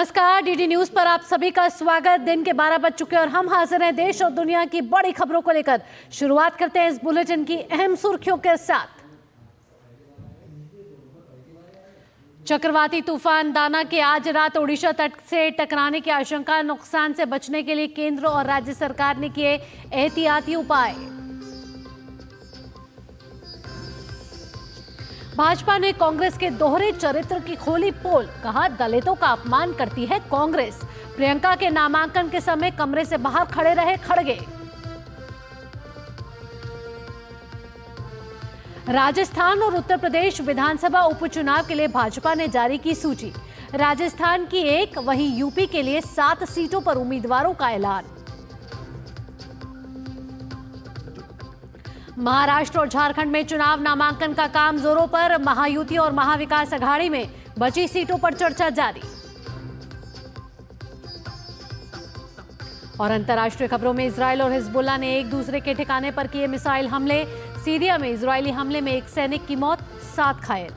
नमस्कार, DD news पर आप सभी का स्वागत। दिन के 12 बज चुके और हम हाजिर हैं देश और दुनिया की बड़ी खबरों को लेकर। शुरुआत करते हैं इस बुलेटिन की अहम सुर्खियों के साथ। चक्रवाती तूफान दाना के आज रात ओडिशा तट से टकराने की आशंका। नुकसान से बचने के लिए केंद्र और राज्य सरकार ने किए एहतियाती उपाय। भाजपा ने कांग्रेस के दोहरे चरित्र की खोली पोल। कहा, दलितों का अपमान करती है कांग्रेस। प्रियंका के नामांकन के समय कमरे से बाहर खड़े रहे खड़गे। राजस्थान और उत्तर प्रदेश विधानसभा उपचुनाव के लिए भाजपा ने जारी की सूची। राजस्थान की 1, वहीं यूपी के लिए 7 सीटों पर उम्मीदवारों का ऐलान। महाराष्ट्र और झारखंड में चुनाव नामांकन का काम जोरों पर। महायुति और महाविकास अघाड़ी में बची सीटों पर चर्चा जारी। और अंतर्राष्ट्रीय खबरों में इजरायल और हिजबुल्लाह ने एक दूसरे के ठिकाने पर किए मिसाइल हमले। सीरिया में इजरायली हमले में एक सैनिक की मौत, 7 घायल।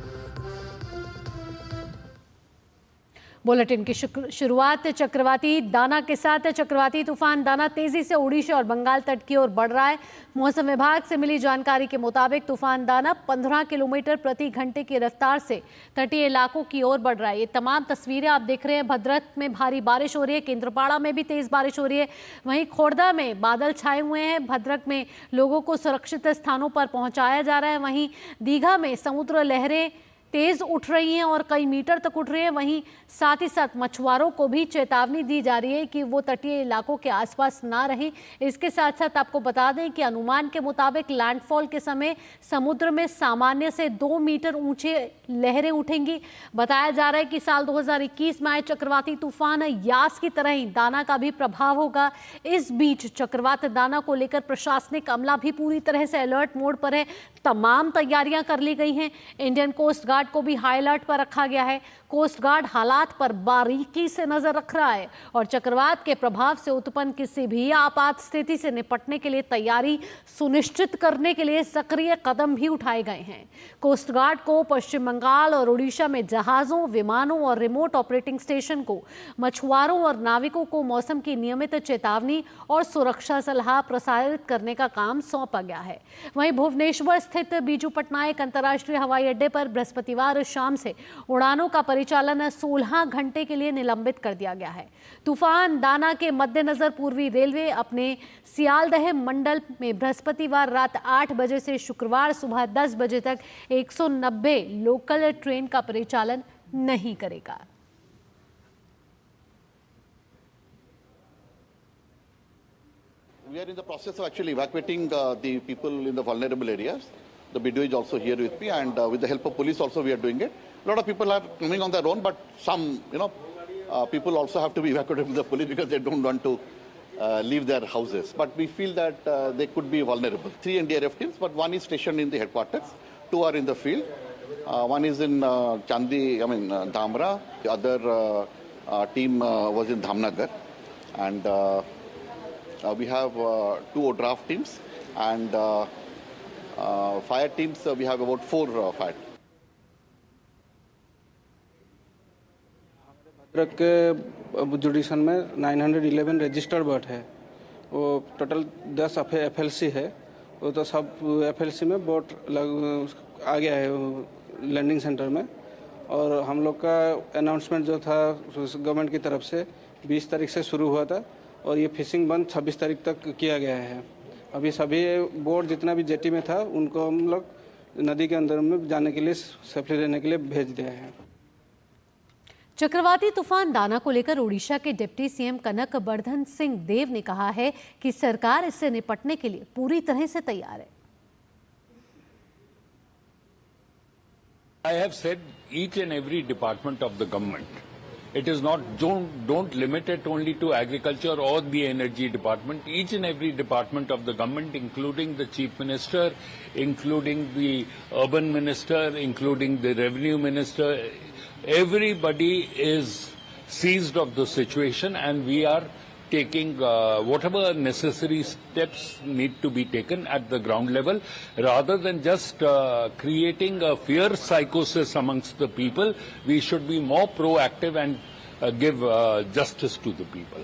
बुलेटिन की शुरुआत चक्रवाती दाना के साथ। चक्रवाती तूफान दाना तेजी से ओडिशा और बंगाल तट की ओर बढ़ रहा है। मौसम विभाग से मिली जानकारी के मुताबिक तूफान दाना 15 किलोमीटर प्रति घंटे की रफ्तार से तटीय इलाकों की ओर बढ़ रहा है। ये तमाम तस्वीरें आप देख रहे हैं। भद्रक में भारी बारिश हो रही है, केंद्रपाड़ा में भी तेज बारिश हो रही है, वहीं खोड़दा में बादल छाए हुए हैं। भद्रक में लोगों को सुरक्षित स्थानों पर पहुंचाया जा रहा है। वहीं दीघा में समुद्र लहरें तेज उठ रही हैं और कई मीटर तक उठ रही है। वहीं साथ ही साथ मछुआरों को भी चेतावनी दी जा रही है कि वो तटीय इलाकों के आसपास ना रहें। इसके साथ साथ आपको बता दें कि अनुमान के मुताबिक लैंडफॉल के समय समुद्र में सामान्य से 2 मीटर ऊंचे लहरें उठेंगी। बताया जा रहा है कि साल 2021 में आए चक्रवाती तूफान यास की तरह ही दाना का भी प्रभाव होगा। इस बीच चक्रवात दाना को लेकर प्रशासनिक अमला भी पूरी तरह से अलर्ट मोड पर है। तमाम तैयारियां कर ली गई हैं। इंडियन कोस्ट गार्ड को भी हाई अलर्ट पर रखा गया है। कोस्ट गार्ड हालात पर बारीकी से नजर रख रहा है और चक्रवात के प्रभाव से उत्पन्न किसी भी आपात स्थिति से निपटने के लिए तैयारी सुनिश्चित करने के लिए सक्रिय कदम भी उठाए गए हैं। कोस्ट गार्ड को पश्चिम बंगाल और उड़ीसा में जहाजों, विमानों और रिमोट ऑपरेटिंग स्टेशन को मछुआरों और नाविकों को मौसम की नियमित चेतावनी और सुरक्षा सलाह प्रसारित करने का काम सौंपा गया है। वहीं भुवनेश्वर स्थित बीजू पटनायक अंतर्राष्ट्रीय हवाई अड्डे पर बृहस्पतिवार शाम से उड़ानों का परिचालन 16 घंटे के लिए निलंबित कर दिया गया है। तूफान दाना के मद्देनजर पूर्वी रेलवे अपने सियालदह मंडल में बृहस्पतिवार रात 8 बजे से शुक्रवार सुबह 10 बजे तक 190 लोकल ट्रेन का परिचालन नहीं करेगा। We are in the process of actually evacuating the people in the vulnerable areas. The BDO is also here with me, and with the help of police also we are doing it. A lot of people are coming on their own, but some, people also have to be evacuated with the police because they don't want to leave their houses. But we feel that they could be vulnerable. 3 NDRF teams, but 1 is stationed in the headquarters, 2 are in the field. 1 is in Dhamra. The other team was in Dhamnagar, and we have 2 ODRAF teams, and fire teams. We have about 4 fire. Bhadrak के जुडिशन में 911 registered bird है। वो total 10 FLC है। वो तो सब FLC में boat आ गया है लैंडिंग सेंटर में। और हम लोग का अनाउंसमेंट जो था गवर्नमेंट की तरफ से 20 तारीख से शुरू हुआ था और ये फिशिंग बंद 26 तारीख तक किया गया है। अभी सभी बोट जितना भी जेटी में था उनको हम लोग नदी के अंदर में जाने के लिए, सेफ्टी रहने के लिए भेज दिया है। चक्रवाती तूफान दाना को लेकर ओडिशा के डिप्टी सीएम कनक वर्धन सिंह देव ने कहा है कि सरकार इससे निपटने के लिए पूरी तरह से तैयार है। I have said each and every department of the government. It is not, don't limit it only to agriculture or the energy department. Each and every department of the government, including the chief minister, including the urban minister, including the revenue minister, everybody is seized of the situation, and we are taking whatever necessary steps need to be taken at the ground level, rather than just creating a fear psychosis amongst the people. We should be more proactive and give justice to the people.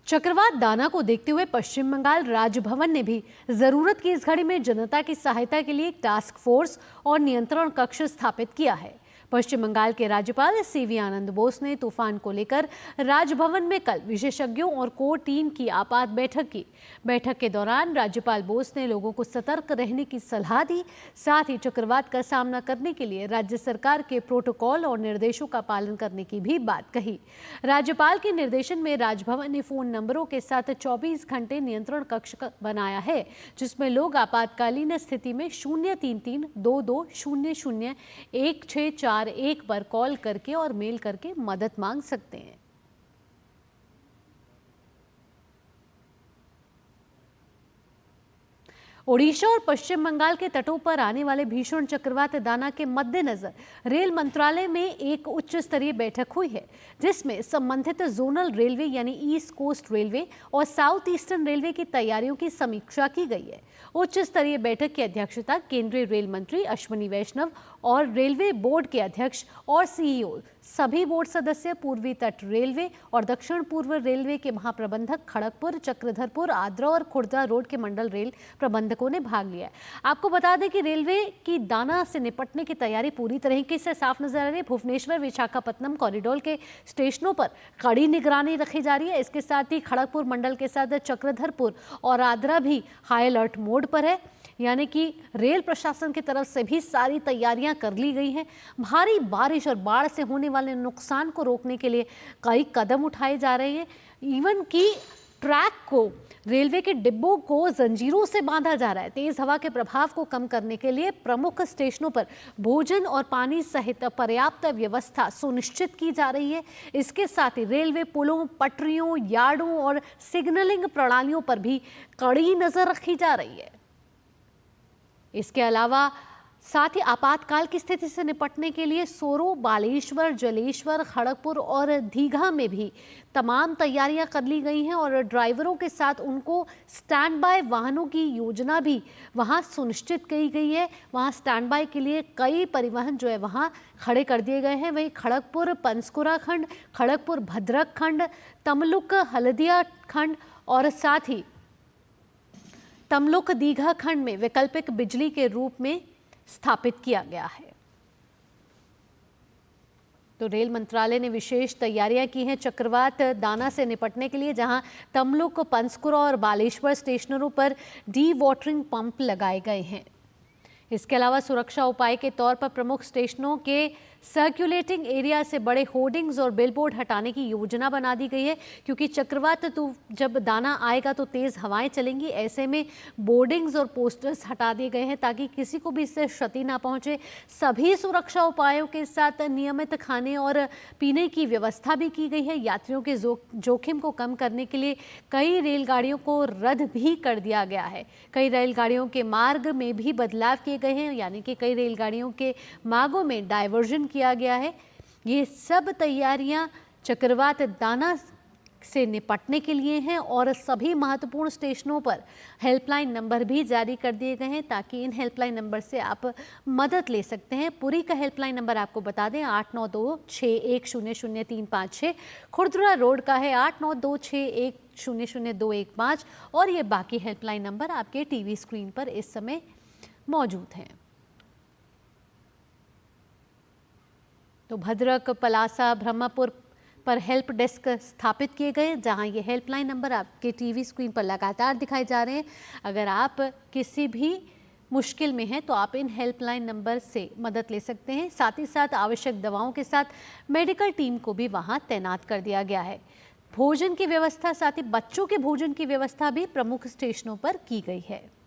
चक्रवात दाना को देखते हुए पश्चिम बंगाल राजभवन ने भी जरूरत की इस घड़ी में जनता की सहायता के लिए एक टास्क फोर्स और नियंत्रण कक्ष स्थापित किया है। पश्चिम बंगाल के राज्यपाल सीवी आनंद बोस ने तूफान को लेकर राजभवन में कल विशेषज्ञों और कोर टीम की आपात बैठक की। बैठक के दौरान राज्यपाल बोस ने लोगों को सतर्क रहने की सलाह दी। साथ ही चक्रवात का सामना करने के लिए राज्य सरकार के प्रोटोकॉल और निर्देशों का पालन करने की भी बात कही। राज्यपाल के निर्देशन में राजभवन ने फोन नंबरों के साथ 24 घंटे नियंत्रण कक्ष बनाया है, जिसमें लोग आपातकालीन स्थिति में 033-2200-1641 पर कॉल करके और मेल करके मदद मांग सकते हैं। ओडिशा और पश्चिम बंगाल के तटों पर आने वाले भीषण चक्रवात दाना के मद्देनजर रेल मंत्रालय में एक उच्च स्तरीय बैठक हुई है, जिसमें संबंधित जोनल रेलवे यानी ईस्ट कोस्ट रेलवे और साउथ ईस्टर्न रेलवे की तैयारियों की समीक्षा की गई है। उच्च स्तरीय बैठक की अध्यक्षता केंद्रीय रेल मंत्री अश्विनी वैष्णव और रेलवे बोर्ड के अध्यक्ष और सीईओ, सभी बोर्ड सदस्य, पूर्वी तट रेलवे और दक्षिण पूर्व रेलवे के महाप्रबंधक, खड़गपुर, चक्रधरपुर, आद्रा और खुर्दा रोड के मंडल रेल प्रबंधकों ने भाग लिया। आपको बता दें कि रेलवे की दाना से निपटने की तैयारी पूरी तरीके से साफ नजर आ रही है। भुवनेश्वर विशाखापत्तनम कॉरिडोर के स्टेशनों पर कड़ी निगरानी रखी जा रही है। इसके साथ ही खड़गपुर मंडल के साथ चक्रधरपुर और आद्रा भी हाई अलर्ट मोड पर है, यानी कि रेल प्रशासन की तरफ से भी सारी तैयारियां कर ली गई हैं। भारी बारिश और बाढ़ से होने वाले नुकसान को रोकने के लिए कई कदम उठाए जा रहे हैं। इवन कि ट्रैक को, रेलवे के डिब्बों को जंजीरों से बांधा जा रहा है। तेज हवा के प्रभाव को कम करने के लिए प्रमुख स्टेशनों पर भोजन और पानी सहित पर्याप्त व्यवस्था सुनिश्चित की जा रही है। इसके साथ ही रेलवे पुलों, पटरियों, यार्डों और सिग्नलिंग प्रणालियों पर भी कड़ी नजर रखी जा रही है। इसके अलावा साथ ही आपातकाल की स्थिति से निपटने के लिए सोरो, बालेश्वर, जलेश्वर, खड़गपुर और दीघा में भी तमाम तैयारियां कर ली गई हैं और ड्राइवरों के साथ उनको स्टैंड बाय वाहनों की योजना भी वहां सुनिश्चित की गई है। वहां स्टैंड बाय के लिए कई परिवहन जो है वहां खड़े कर दिए गए हैं। वहीं खड़गपुर पंसकुरा खंड, खड़गपुर भद्रक खंड, तमलुक हल्दिया खंड और साथ ही तमलुक दीघा खंड में वैकल्पिक बिजली के रूप में स्थापित किया गया है। तो रेल मंत्रालय ने विशेष तैयारियां की हैं चक्रवात दाना से निपटने के लिए, जहां तमलुक, पंसकुरा और बालेश्वर स्टेशनों पर डी वाटरिंग पंप लगाए गए हैं। इसके अलावा सुरक्षा उपाय के तौर पर प्रमुख स्टेशनों के सर्कुलेटिंग एरिया से बड़े होर्डिंग्स और बिलबोर्ड हटाने की योजना बना दी गई है, क्योंकि चक्रवात तो जब दाना आएगा तो तेज हवाएं चलेंगी। ऐसे में बोर्डिंग्स और पोस्टर्स हटा दिए गए हैं ताकि किसी को भी इससे क्षति ना पहुंचे। सभी सुरक्षा उपायों के साथ नियमित खाने और पीने की व्यवस्था भी की गई है। यात्रियों के जोखिम को कम करने के लिए कई रेलगाड़ियों को रद्द भी कर दिया गया है। कई रेलगाड़ियों के मार्ग में भी बदलाव किए गए हैं, यानी कि कई रेलगाड़ियों के मार्गों में डायवर्जन किया गया है। ये सब तैयारियां चक्रवात दाना से निपटने के लिए हैं और सभी महत्वपूर्ण स्टेशनों पर हेल्पलाइन नंबर भी जारी कर दिए गए हैं ताकि इन हेल्पलाइन नंबर से आप मदद ले सकते हैं। पुरी का हेल्पलाइन नंबर आपको बता दें 8926100356, खुर्दरा रोड का है 8926100215 और ये बाकी हेल्पलाइन नंबर आपके टीवी स्क्रीन पर इस समय मौजूद हैं। तो भद्रक, पलासा, ब्रह्मपुर पर हेल्प डेस्क स्थापित किए गए, जहां ये हेल्पलाइन नंबर आपके टीवी स्क्रीन पर लगातार दिखाए जा रहे हैं। अगर आप किसी भी मुश्किल में हैं तो आप इन हेल्पलाइन नंबर से मदद ले सकते हैं। साथ ही साथ आवश्यक दवाओं के साथ मेडिकल टीम को भी वहां तैनात कर दिया गया है। भोजन की व्यवस्था, साथ ही बच्चों के भोजन की व्यवस्था भी प्रमुख स्टेशनों पर की गई है।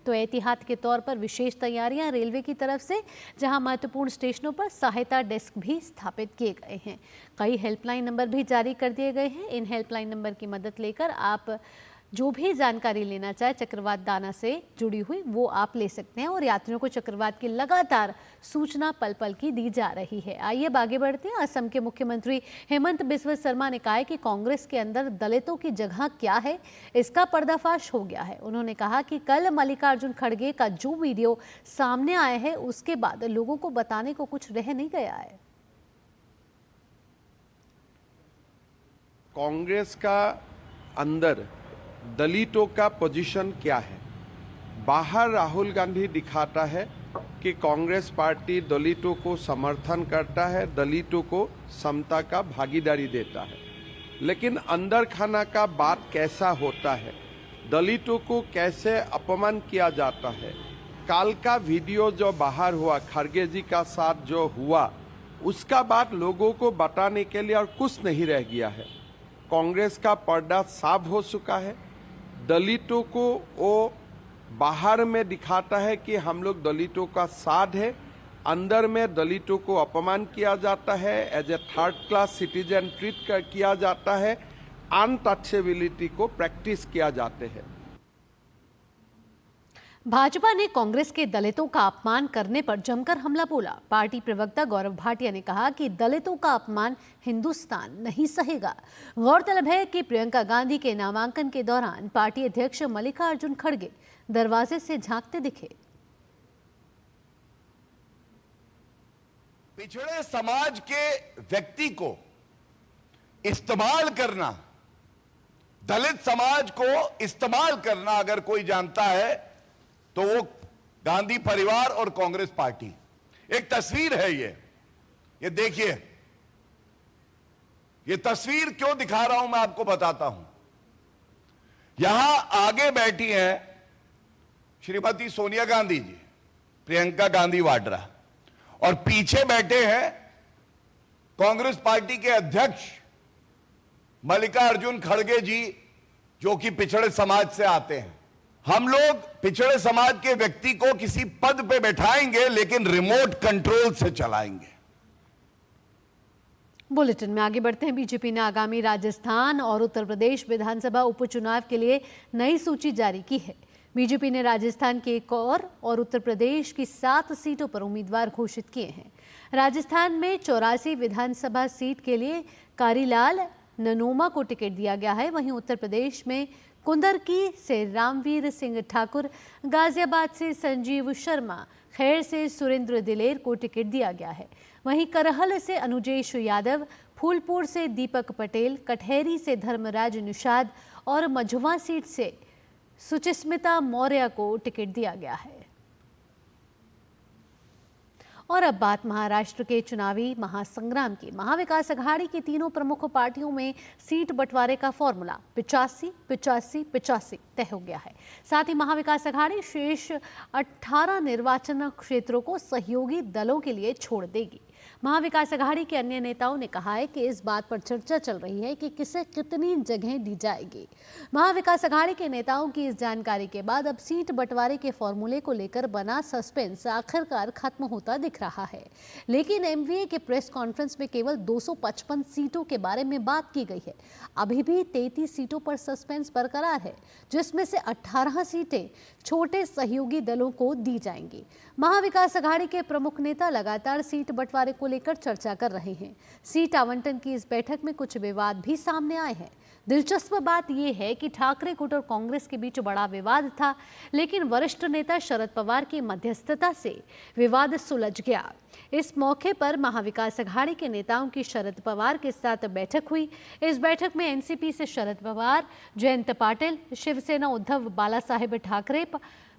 तो एहतियात के तौर पर विशेष तैयारियां रेलवे की तरफ से, जहां महत्वपूर्ण स्टेशनों पर सहायता डेस्क भी स्थापित किए गए हैं। कई हेल्पलाइन नंबर भी जारी कर दिए गए हैं। इन हेल्पलाइन नंबर की मदद लेकर आप जो भी जानकारी लेना चाहे चक्रवात दाना से जुड़ी हुई वो आप ले सकते हैं और यात्रियों को चक्रवात की लगातार सूचना पल पल की दी जा रही है। आइए अब आगे बढ़ते हैं। असम के मुख्यमंत्री हेमंत बिस्वा शर्मा ने कहा है कि कांग्रेस के अंदर दलितों की जगह क्या है, इसका पर्दाफाश हो गया है। उन्होंने कहा कि कल मल्लिकार्जुन खड़गे का जो वीडियो सामने आया है उसके बाद लोगों को बताने को कुछ रह नहीं गया है। कांग्रेस का अंदर दलितों का पोजीशन क्या है। बाहर राहुल गांधी दिखाता है कि कांग्रेस पार्टी दलितों को समर्थन करता है, दलितों को समता का भागीदारी देता है, लेकिन अंदर खाना का बात कैसा होता है, दलितों को कैसे अपमान किया जाता है। काल का वीडियो जो बाहर हुआ, खड़गे जी का साथ जो हुआ, उसका बात लोगों को बताने के लिए और कुछ नहीं रह गया है। कांग्रेस का पर्दा साफ हो चुका है। दलितों को वो बाहर में दिखाता है कि हम लोग दलितों का साथ है, अंदर में दलितों को अपमान किया जाता है, as a third class citizen treat किया जाता है, अनटचेबिलिटी को प्रैक्टिस किया जाते हैं। भाजपा ने कांग्रेस के दलितों का अपमान करने पर जमकर हमला बोला। पार्टी प्रवक्ता गौरव भाटिया ने कहा कि दलितों का अपमान हिंदुस्तान नहीं सहेगा। गौरतलब है कि प्रियंका गांधी के नामांकन के दौरान पार्टी अध्यक्ष मल्लिकार्जुन खड़गे दरवाजे से झांकते दिखे। पिछड़े समाज के व्यक्ति को इस्तेमाल करना, दलित समाज को इस्तेमाल करना अगर कोई जानता है तो वो गांधी परिवार और कांग्रेस पार्टी। एक तस्वीर है ये देखिए। ये तस्वीर क्यों दिखा रहा हूं मैं आपको बताता हूं। यहां आगे बैठी हैं श्रीमती सोनिया गांधी जी, प्रियंका गांधी वाड्रा, और पीछे बैठे हैं कांग्रेस पार्टी के अध्यक्ष मल्लिकार्जुन खड़गे जी, जो कि पिछड़े समाज से आते हैं। हम लोग पिछड़े समाज के व्यक्ति को किसी पद पे बैठाएंगे, लेकिन रिमोट कंट्रोल से चलाएंगे। बुलेटिन में आगे बढ़ते हैं। बीजेपी ने आगामी राजस्थान और उत्तर प्रदेश विधानसभा उपचुनाव के लिए नई सूची जारी की है। बीजेपी ने राजस्थान की 1 और उत्तर प्रदेश की 7 सीटों पर उम्मीदवार घोषित किए हैं। राजस्थान में 84 विधानसभा सीट के लिए कारीलाल ननोमा को टिकट दिया गया है। वहीं उत्तर प्रदेश में कुंदरकी से रामवीर सिंह ठाकुर, गाजियाबाद से संजीव शर्मा, खैर से सुरेंद्र दिलेर को टिकट दिया गया है। वहीं करहल से अनुजेश यादव, फूलपुर से दीपक पटेल, कटहरी से धर्मराज निषाद और मझुआ सीट से सुचिस्मिता मौर्य को टिकट दिया गया है। और अब बात महाराष्ट्र के चुनावी महासंग्राम की। महाविकास अघाड़ी की तीनों प्रमुख पार्टियों में सीट बंटवारे का फॉर्मूला 85-85-85 तय हो गया है। साथ ही महाविकास अघाड़ी शेष 18 निर्वाचन क्षेत्रों को सहयोगी दलों के लिए छोड़ देगी। महाविकास अघाड़ी के अन्य नेताओं ने कहा है कि इस बात पर चर्चा चल रही है कि किसे कितनी जगह दी जाएगी। महाविकास अघाड़ी के नेताओं की इस जानकारी के बाद अब सीट बंटवारे के फॉर्मूले को लेकर बना सस्पेंस आखिरकार खत्म होता दिख रहा है। लेकिन एमवीए के प्रेस कॉन्फ्रेंस में केवल 255 सीटों के बारे में बात की गई है। अभी भी 33 सीटों पर सस्पेंस बरकरार है, जिसमें से 18 सीटें छोटे सहयोगी दलों को दी जाएंगी। महाविकास अघाड़ी के प्रमुख नेता लगातार सीट बंटवारे को लेकर चर्चा कर रहे हैं। सीट आवंटन की इस बैठक में कुछ विवाद भी सामने आए हैं। दिलचस्प बात यह है कि ठाकरे गुट और कांग्रेस के बीच बड़ा विवाद था, लेकिन वरिष्ठ नेता शरद पवार की मध्यस्थता से विवाद सुलझ गया। इस मौके पर महाविकास अघाड़ी के नेताओं की शरद पवार के साथ बैठक हुई। इस बैठक में एनसीपी से शरद पवार, जयंत पाटिल, शिवसेना उद्धव बालासाहेब ठाकरे,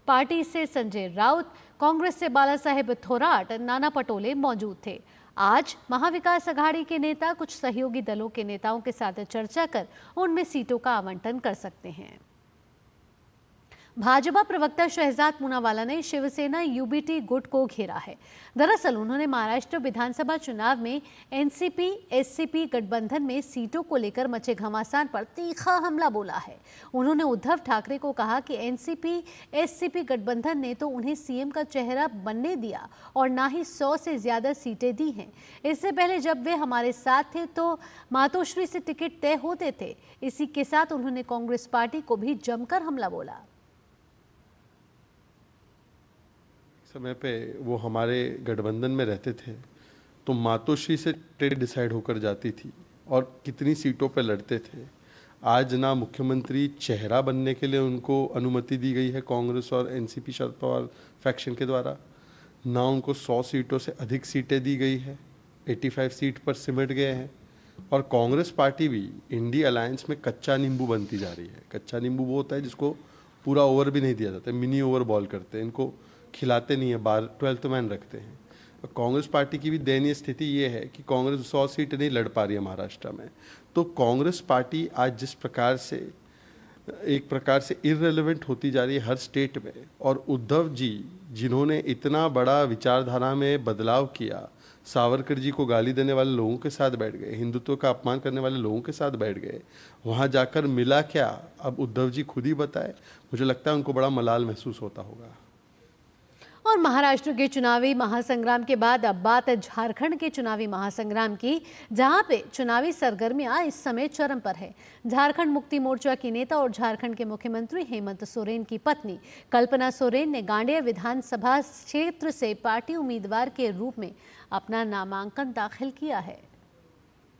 पार्टी से संजय राउत, कांग्रेस से बालासाहेब थोराट, नाना पटोले मौजूद थे। आज महाविकास अघाड़ी के नेता कुछ सहयोगी दलों के नेताओं के साथ चर्चा कर उनमें सीटों का आवंटन कर सकते हैं। भाजपा प्रवक्ता शहजाद पूनावाला ने शिवसेना यूबीटी गुट को घेरा है। दरअसल उन्होंने महाराष्ट्र विधानसभा चुनाव में एनसीपी एससीपी गठबंधन में सीटों को लेकर मचे घमासान पर तीखा हमला बोला है। उन्होंने उद्धव ठाकरे को कहा कि एनसीपी एससीपी गठबंधन ने तो उन्हें सीएम का चेहरा बनने दिया और ना ही 100 से ज्यादा सीटें दी हैं। इससे पहले जब वे हमारे साथ थे तो मातोश्री से टिकट तय होते थे। इसी के साथ उन्होंने कांग्रेस पार्टी को भी जमकर हमला बोला। समय पे वो हमारे गठबंधन में रहते थे तो मातोश्री से टिकट डिसाइड होकर जाती थी और कितनी सीटों पे लड़ते थे। आज ना मुख्यमंत्री चेहरा बनने के लिए उनको अनुमति दी गई है कांग्रेस और एनसीपी शरद पवार फैक्शन के द्वारा, ना उनको 100 सीटों से अधिक सीटें दी गई है, 85 सीट पर सिमट गए हैं। और कांग्रेस पार्टी भी इंडी अलायंस में कच्चा नींबू बनती जा रही है। कच्चा नींबू वो होता है जिसको पूरा ओवर भी नहीं दिया जाता, मिनी ओवर बॉल करते हैं, इनको खिलाते नहीं है, 12th मैन रखते हैं। और कांग्रेस पार्टी की भी दयनीय स्थिति ये है कि कांग्रेस 100 सीट नहीं लड़ पा रही है महाराष्ट्र में। तो कांग्रेस पार्टी आज जिस प्रकार से एक प्रकार से इररिलेवेंट होती जा रही है हर स्टेट में, और उद्धव जी जिन्होंने इतना बड़ा विचारधारा में बदलाव किया, सावरकर जी को गाली देने वाले लोगों के साथ बैठ गए, हिंदुत्व का अपमान करने वाले लोगों के साथ बैठ गए, वहाँ जाकर मिला क्या अब उद्धव जी खुद ही बताए। मुझे लगता है उनको बड़ा मलाल महसूस होता होगा। और महाराष्ट्र के चुनावी महासंग्राम के बाद अब बात झारखंड के चुनावी महासंग्राम की, जहां पे चुनावी सरगर्मियां इस समय चरम पर है। झारखंड मुक्ति मोर्चा की नेता और झारखंड के मुख्यमंत्री हेमंत सोरेन की पत्नी कल्पना सोरेन ने गांडेय विधानसभा क्षेत्र से पार्टी उम्मीदवार के रूप में अपना नामांकन दाखिल किया है।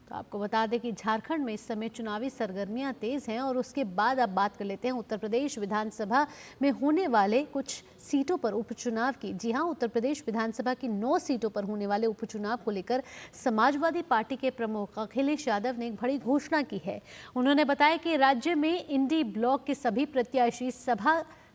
तो आपको बता दें कि झारखंड में इस समय चुनावी सरगर्मियां तेज हैं। और उसके बाद अब बात कर लेते हैं उत्तर प्रदेश विधानसभा में होने वाले कुछ सीटों पर उपचुनाव की। जी हां, उत्तर प्रदेश विधानसभा की 9 सीटों पर होने वाले उपचुनाव को लेकर समाजवादी पार्टी के प्रमुख अखिलेश यादव ने एक बड़ी घोषणा की है। उन्होंने बताया कि राज्य में इंडी ब्लॉक के सभी प्रत्याशी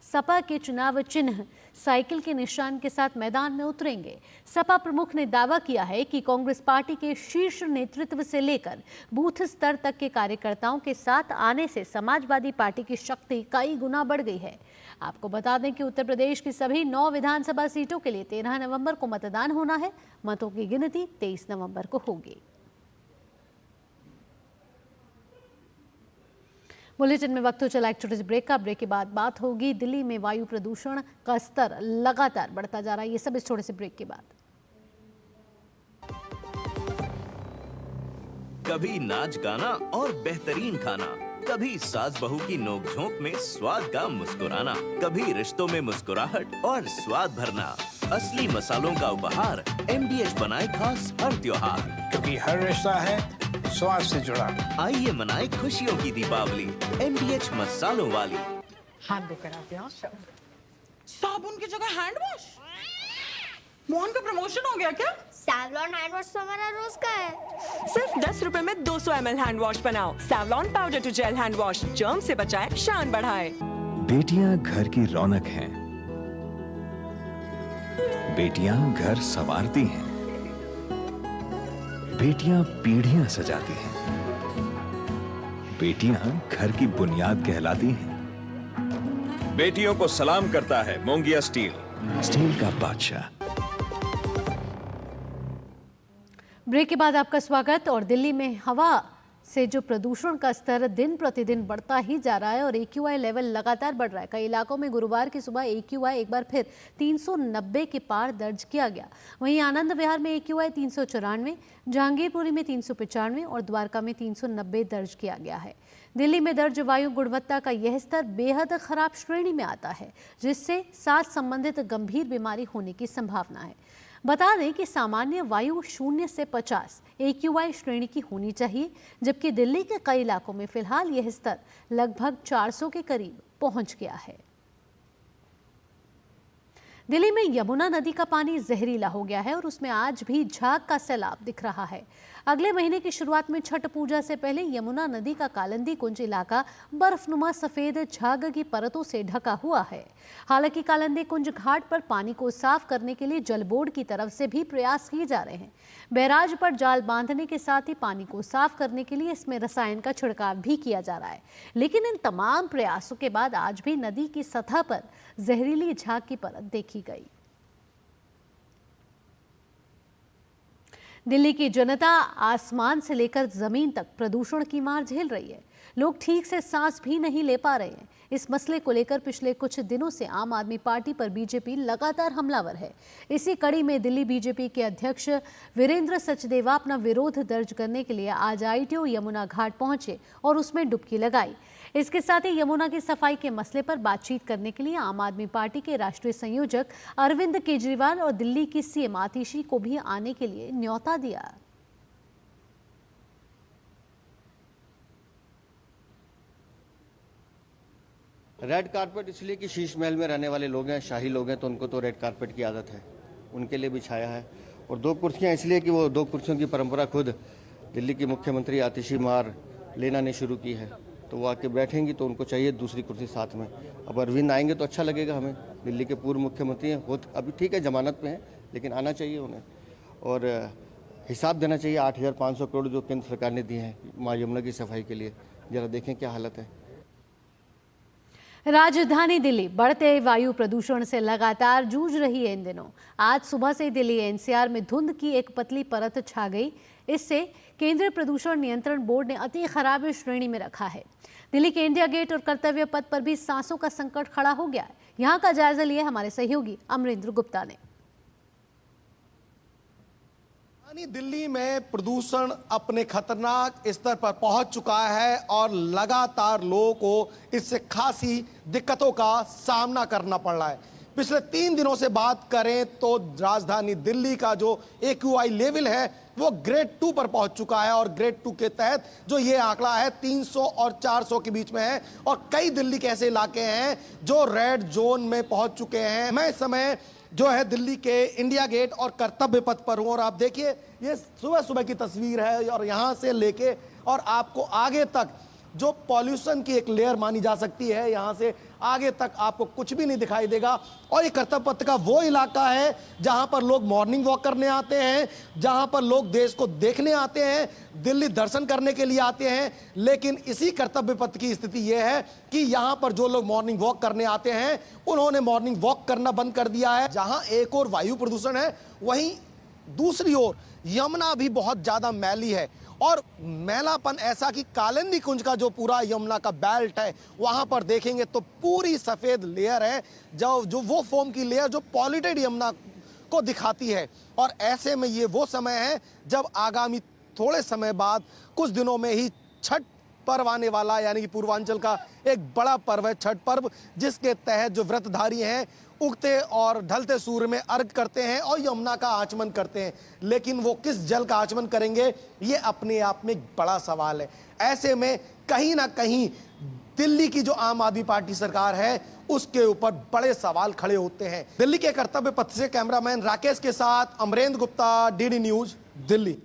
सपा के चुनाव चिन्ह साइकिल के निशान के साथ मैदान में उतरेंगे। सपा प्रमुख ने दावा किया है कि कांग्रेस पार्टी के शीर्ष नेतृत्व से लेकर बूथ स्तर तक के कार्यकर्ताओं के साथ आने से समाजवादी पार्टी की शक्ति कई गुना बढ़ गई है। आपको बता दें कि उत्तर प्रदेश की सभी 9 विधानसभा सीटों के लिए 13 नवंबर को मतदान होना है। मतों की गिनती 23 नवंबर को होगी। बुलेटिन में वक्त हो चला एक छोटे से ब्रेक का। ब्रेक के बाद बात होगी दिल्ली में वायु प्रदूषण का स्तर लगातार बढ़ता जा रहा है। ये सब इस छोटे से ब्रेक के बाद। कभी नाच गाना और बेहतरीन खाना, कभी सास बहू की नोकझोंक में स्वाद का मुस्कुराना, कभी रिश्तों में मुस्कुराहट और स्वाद भरना। असली मसालों का उपहार MDH बनाए खास हर त्योहार, क्योंकि हर रिश्ता है स्वाद से जुड़ा। आइए मनाए खुशियों की दीपावली MDH मसालों वाली। हाथ धोकर आते हैं। साबुन की जगह हैंड वॉश। मोहन का प्रमोशन हो गया क्या? सैवलॉन हैंड वॉश तो हमारा रोज का है। सिर्फ 10 रुपए में 200 ml हैंड वॉश बनाओ। Savlon powder to gel hand wash, germ से बचाए, शान बढ़ाए। बेटियां घर की रौनक हैं। बेटियां घर संवारती हैं। बेटियां पीढ़ियां सजाती हैं। बेटियां घर की बुनियाद कहलाती हैं। बेटियों को सलाम करता है मोंगिया स्टील, स्टील का बादशाह। ब्रेक के बाद आपका स्वागत। और दिल्ली में हवा से जो प्रदूषण का स्तर दिन प्रतिदिन बढ़ता ही जा रहा है और AQI लेवल लगातार बढ़ रहा है। कई इलाकों में गुरुवार की सुबह AQI एक बार फिर 390 के पार दर्ज किया गया। वहीं आनंद विहार में AQI 394, जहांगीरपुरी में 395 और द्वारका में 390 दर्ज किया गया है। दिल्ली में दर्ज वायु गुणवत्ता का यह स्तर बेहद खराब श्रेणी में आता है, जिससे सांस संबंधित गंभीर बीमारी होने की संभावना है। बता दें कि सामान्य वायु 0 से 50 AQI श्रेणी की होनी चाहिए, जबकि दिल्ली के कई इलाकों में फिलहाल यह स्तर लगभग 400 के करीब पहुंच गया है। दिल्ली में यमुना नदी का पानी जहरीला हो गया है और उसमें आज भी झाग का सैलाब दिख रहा है। अगले महीने की शुरुआत में छठ पूजा से पहले यमुना नदी का कालिंदी कुंज इलाका बर्फनुमा सफेद झाग की परतों से ढका हुआ है। हालांकि कालिंदी कुंज घाट पर पानी को साफ करने के लिए जल बोर्ड की तरफ से भी प्रयास किए जा रहे हैं। बैराज पर जाल बांधने के साथ ही पानी को साफ करने के लिए इसमें रसायन का छिड़काव भी किया जा रहा है। लेकिन इन तमाम प्रयासों के बाद आज भी नदी की सतह पर जहरीली झाग की परत देखी गई। दिल्ली की जनता आसमान से लेकर जमीन तक प्रदूषण की मार झेल रही है। लोग ठीक से सांस भी नहीं ले पा रहे हैं। इस मसले को लेकर पिछले कुछ दिनों से आम आदमी पार्टी पर बीजेपी लगातार हमलावर है। इसी कड़ी में दिल्ली बीजेपी के अध्यक्ष वीरेंद्र सचदेवा अपना विरोध दर्ज करने के लिए आज ITO यमुना घाट पहुंचे और उसमें डुबकी लगाई। इसके साथ ही यमुना की सफाई के मसले पर बातचीत करने के लिए आम आदमी पार्टी के राष्ट्रीय संयोजक अरविंद केजरीवाल और दिल्ली की CM आतिशी को भी आने के लिए न्योता दिया। रेड कारपेट इसलिए कि शीश महल में रहने वाले लोग हैं, शाही लोग हैं, तो उनको तो रेड कारपेट की आदत है, उनके लिए बिछाया है। और 2 कुर्सियां इसलिए कि वो 2 कुर्सियों की परंपरा खुद दिल्ली की मुख्यमंत्री आतिशी मार लेना ने शुरू की है, तो वो आके बैठेंगी तो उनको चाहिए दूसरी कुर्सी साथ में। अब अरविंद आएंगे तो अच्छा लगेगा हमें, दिल्ली के पूर्व मुख्यमंत्री हैं, वो अभी ठीक है जमानत पे हैं, लेकिन आना चाहिए उन्हें और हिसाब देना चाहिए 8,500 करोड़ जो केंद्र सरकार ने दिए हैं माँ यमुना की सफाई के लिए। जरा देखें क्या हालत है। राजधानी दिल्ली बढ़ते वायु प्रदूषण से लगातार जूझ रही है इन दिनों। आज सुबह से दिल्ली एनसीआर में धुंध की एक पतली परत छा गई। इससे केंद्रीय प्रदूषण नियंत्रण बोर्ड ने अति खराब श्रेणी में रखा है। दिल्ली के इंडिया गेट और कर्तव्य पथ पर भी सांसों का संकट खड़ा हो गया है। यहाँ का जायजा लिए हमारे सहयोगी अमरेंद्र गुप्ता ने। दिल्ली में प्रदूषण अपने खतरनाक स्तर पर पहुंच चुका है और लगातार लोगों को इससे खासी दिक्कतों का सामना करना पड़ रहा है। पिछले 3 दिनों से बात करें तो राजधानी दिल्ली का जो AQI लेवल है वो ग्रेड 2 पर पहुंच चुका है और ग्रेड 2 के तहत जो ये आंकड़ा है 300 और 400 के बीच में है और कई दिल्ली के ऐसे इलाके हैं जो रेड जोन में पहुंच चुके हैं। मैं इस समय जो है दिल्ली के इंडिया गेट और कर्तव्य पथ पर हूं और आप देखिए ये सुबह सुबह की तस्वीर है और यहां से लेके और आपको आगे तक जो पॉल्यूशन की एक लेयर मानी जा सकती है, यहां से आगे तक आपको कुछ भी नहीं दिखाई देगा। और ये कर्तव्य पथ का वो इलाका है जहां पर लोग मॉर्निंग वॉक करने आते हैं, जहां पर लोग देश को देखने आते हैं, दिल्ली दर्शन करने के लिए आते हैं। लेकिन इसी कर्तव्य पथ की स्थिति यह है कि यहां पर जो लोग मॉर्निंग वॉक करने आते हैं उन्होंने मॉर्निंग वॉक करना बंद कर दिया है। जहां एक और वायु प्रदूषण है, वहीं दूसरी ओर यमुना भी बहुत ज्यादा मैली है और मैलापन ऐसा कि कालिंदी कुंज का जो पूरा यमुना का बेल्ट है वहां पर देखेंगे तो पूरी सफेद लेयर है जो वो फोम की लेयर जो पॉल्यूटेड यमुना को दिखाती है। और ऐसे में ये वो समय है जब आगामी थोड़े समय बाद कुछ दिनों में ही छठ पर्व आने वाला, यानी कि पूर्वांचल का एक बड़ा पर्व है छठ पर्व, जिसके तहत जो व्रतधारी हैं उगते और ढलते सूर्य में अर्घ करते हैं और यमुना का आचमन करते हैं। लेकिन वो किस जल का आचमन करेंगे ये अपने आप में एक बड़ा सवाल है। ऐसे में कहीं ना कहीं दिल्ली की जो आम आदमी पार्टी सरकार है उसके ऊपर बड़े सवाल खड़े होते हैं। दिल्ली के कर्तव्य पथ से कैमरामैन राकेश के साथ अमरेंद्र गुप्ता, DD न्यूज, दिल्ली।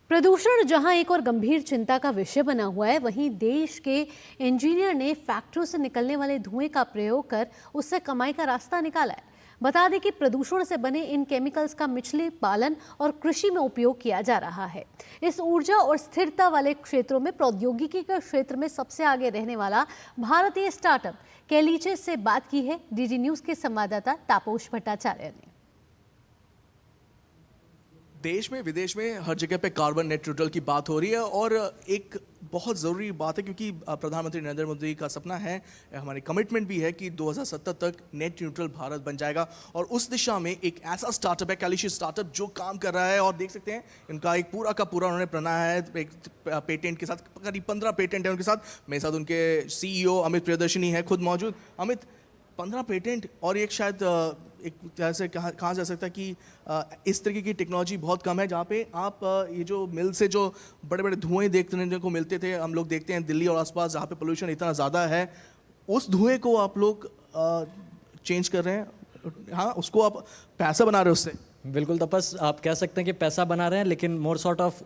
प्रदूषण जहां एक और गंभीर चिंता का विषय बना हुआ है, वहीं देश के इंजीनियर ने फैक्ट्रियों से निकलने वाले धुएं का प्रयोग कर उससे कमाई का रास्ता निकाला है। बता दें कि प्रदूषण से बने इन केमिकल्स का मछली पालन और कृषि में उपयोग किया जा रहा है। इस ऊर्जा और स्थिरता वाले क्षेत्रों में प्रौद्योगिकी के क्षेत्र में सबसे आगे रहने वाला भारतीय स्टार्टअप कैलीचे से बात की है DD न्यूज के संवाददाता तापोश भट्टाचार्य ने। देश में विदेश में हर जगह पे कार्बन नेट न्यूट्रल की बात हो रही है और एक बहुत ज़रूरी बात है क्योंकि प्रधानमंत्री नरेंद्र मोदी का सपना है, हमारी कमिटमेंट भी है कि 2070 तक नेट न्यूट्रल भारत बन जाएगा और उस दिशा में एक ऐसा स्टार्टअप है कैलीचे स्टार्टअप जो काम कर रहा है। और देख सकते हैं इनका एक पूरा का पूरा उन्होंने बनाया है एक पेटेंट के साथ, करीब 15 पेटेंट है उनके साथ। मेरे साथ उनके CEO अमित प्रियदर्शनी है खुद मौजूद। अमित, 15 पेटेंट और एक शायद एक जैसे कहा जा सकता है कि इस तरीके की टेक्नोलॉजी बहुत कम है जहाँ पे आप ये जो मिल से जो बड़े बड़े धुएं देखने को मिलते थे, हम लोग देखते हैं दिल्ली और आसपास जहाँ पे पोल्यूशन इतना ज़्यादा है, उस धुएं को आप लोग चेंज कर रहे हैं। हाँ, उसको आप पैसा बना रहे हो उससे। बिल्कुल तपस, आप कह सकते हैं कि पैसा बना रहे हैं, लेकिन मोर सॉर्ट ऑफ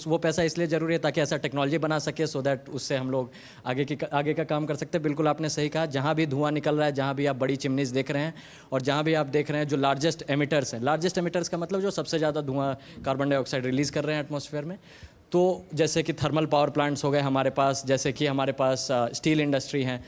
वो पैसा इसलिए ज़रूरी है ताकि ऐसा टेक्नोलॉजी बना सके सो दैट उससे हम लोग आगे का काम कर सकते हैं। बिल्कुल आपने सही कहा, जहाँ भी धुआं निकल रहा है, जहाँ भी आप बड़ी चिमनीज देख रहे हैं और जहाँ भी आप देख रहे हैं जो लार्जेस्ट एमिटर्स हैं, लार्जेस्ट एमिटर्स का मतलब जो सबसे ज़्यादा धुआं कार्बन डाइऑक्साइड रिलीज़ कर रहे हैं एटमॉस्फेयर में, तो जैसे कि थर्मल पावर प्लांट्स हो गए हमारे पास, जैसे कि हमारे पास स्टील इंडस्ट्री हैं,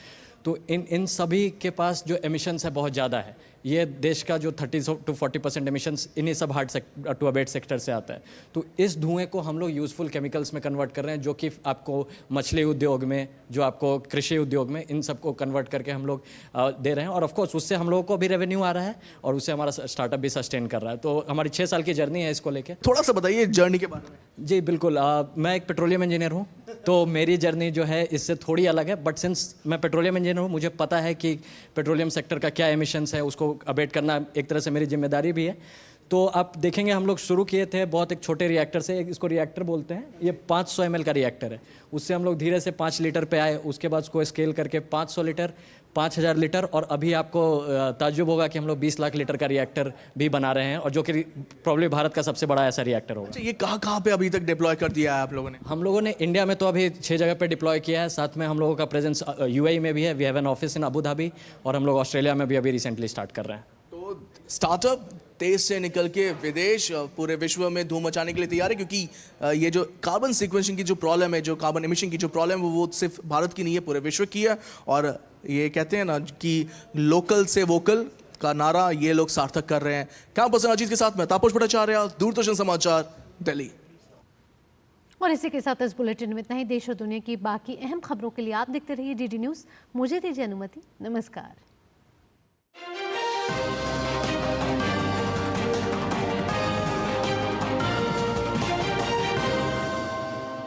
तो इन सभी के पास जो एमिशंस है बहुत ज़्यादा है। ये देश का जो 30 to 40% एमिशंस इन्हीं सब हार्ड टू अबेट सेक्टर से आता है। तो इस धुएं को हम लोग यूज़फुल केमिकल्स में कन्वर्ट कर रहे हैं, जो कि आपको मछली उद्योग में, जो आपको कृषि उद्योग में, इन सबको कन्वर्ट करके हम लोग दे रहे हैं। और ऑफकोर्स उससे हम लोगों को भी रेवेन्यू आ रहा है और उससे हमारा स्टार्टअप भी सस्टेन कर रहा है। तो हमारी 6 साल की जर्नी है इसको लेके। थोड़ा सा बताइए जर्नी के बारे में। जी बिल्कुल, मैं एक पेट्रोलियम इंजीनियर हूँ, तो मेरी जर्नी जो है इससे थोड़ी अलग है। बट सिंस मैं पेट्रोलियम इंजीनियर हूँ, मुझे पता है कि पेट्रोलियम सेक्टर का क्या एमिशंस है, उसको अबेट करना एक तरह से मेरी जिम्मेदारी भी है। तो आप देखेंगे हम लोग शुरू किए थे बहुत एक छोटे रिएक्टर से, इसको रिएक्टर बोलते हैं, ये 500 ml का रिएक्टर है। उससे हम लोग धीरे से 5 लीटर पे आए, उसके बाद उसको स्केल करके 500 लीटर, 5000 लीटर, और अभी आपको ताज्जुब होगा कि हम लोग 20 लाख लीटर का रिएक्टर भी बना रहे हैं, और जो कि प्रॉब्ली भारत का सबसे बड़ा ऐसा रिएक्टर होगा। अच्छा, ये कहाँ पे अभी तक डिप्लॉय कर दिया है आप लोगों ने? हम लोगों ने इंडिया में तो अभी 6 जगह पे डिप्लॉय किया है, साथ में हम लोगों का प्रेजेंस यूएई में भी है। We have an office in Abu Dhabi, और हम लोग ऑस्ट्रेलिया में भी अभी रिसेंटली स्टार्ट कर रहे हैं। तो स्टार्टअप देश से निकल के विदेश पूरे विश्व में धूम मचाने के लिए तैयार है, क्योंकि ये जो कार्बन सीक्वेंसिंग की जो प्रॉब्लम है, जो कार्बन एमिशन की जो प्रॉब्लम है, वो सिर्फ भारत की नहीं है, पूरे विश्व की है। और ये कहते हैं ना कि लोकल से वोकल का नारा ये लोग सार्थक कर रहे हैं। कैंपस पर्सन अजीत के साथ में तापस भट्टाचार्य, दूरदर्शन समाचार, दिल्ली। और इसी के साथ इस बुलेटिन में इतना ही। देश और दुनिया की बाकी अहम खबरों के लिए आप देखते रहिए डीडी न्यूज़। मुझे दीजिए अनुमति, नमस्कार।